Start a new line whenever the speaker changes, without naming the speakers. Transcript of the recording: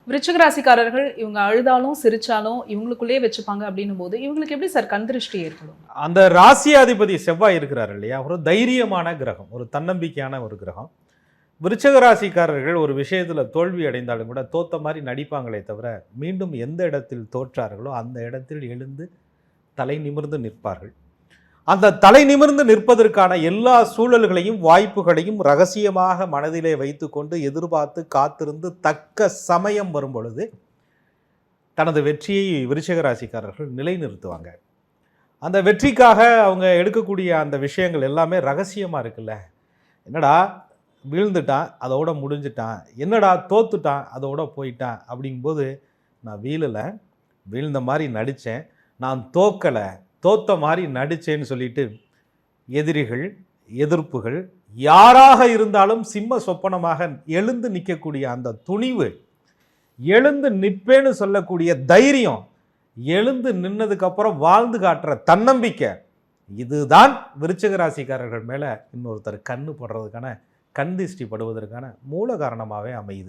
விருச்சிக ராசிக்காரர்கள் இவங்க அழுதாலும் சிரிச்சாலும் இவங்களுக்குள்ளேயே வச்சுப்பாங்க அப்படின்னும் போது இவங்களுக்கு எப்படி சார் கண் திருஷ்டி ஏற்படும்?
அந்த ராசியாதிபதி செவ்வாய் இருக்கிறார் இல்லையா, ஒரு தைரியமான கிரகம், ஒரு தன்னம்பிக்கையான ஒரு கிரகம். விருச்சிக ராசிக்காரர்கள் ஒரு விஷயத்தில் தோல்வி அடைந்தாலும் கூட தோத்த மாதிரி நடிப்பாங்களே தவிர மீண்டும் எந்த இடத்தில் தோற்றார்களோ அந்த இடத்தில் எழுந்து தலை நிமிர்ந்து நிற்பார்கள். அந்த தலை நிமிர்ந்து நிற்பதற்கான எல்லா சூழல்களையும் வாய்ப்புகளையும் ரகசியமாக மனதிலே வைத்துக்கொண்டு எதிர்பார்த்து காத்திருந்து தக்க சமயம் வரும் பொழுது தனது வெற்றியை விருச்சிக ராசிக்காரர்கள் நிலைநிறுத்துவாங்க. அந்த வெற்றிக்காக அவங்க எடுக்கக்கூடிய அந்த விஷயங்கள் எல்லாமே ரகசியமாக இருக்குல்ல. என்னடா வீழ்ந்துட்டான், அதோட முடிஞ்சிட்டான், என்னடா தோத்துட்டான், அதோட போயிட்டான் அப்படிங்கும்போது நான் வீழலை, வீழ்ந்த மாதிரி நடித்தேன், நான் தோக்கலை, தோத்த மாதிரி நடித்தேன்னு சொல்லிட்டு எதிரிகள் எதிர்ப்புகள் யாராக இருந்தாலும் சிம்ம சொப்பனமாக எழுந்து நிற்கக்கூடிய அந்த துணிவு, எழுந்து நிற்பேன்னு சொல்லக்கூடிய தைரியம், எழுந்து நின்னதுக்கப்புறம் வாழ்ந்து காட்டுற தன்னம்பிக்கை, இதுதான் விருச்சிக ராசிக்காரர்கள் மேலே இன்னொருத்தர் கண்ணு படுறதுக்கான கண் திஷ்டி படுவதற்கான மூல காரணமாகவே அமையுது.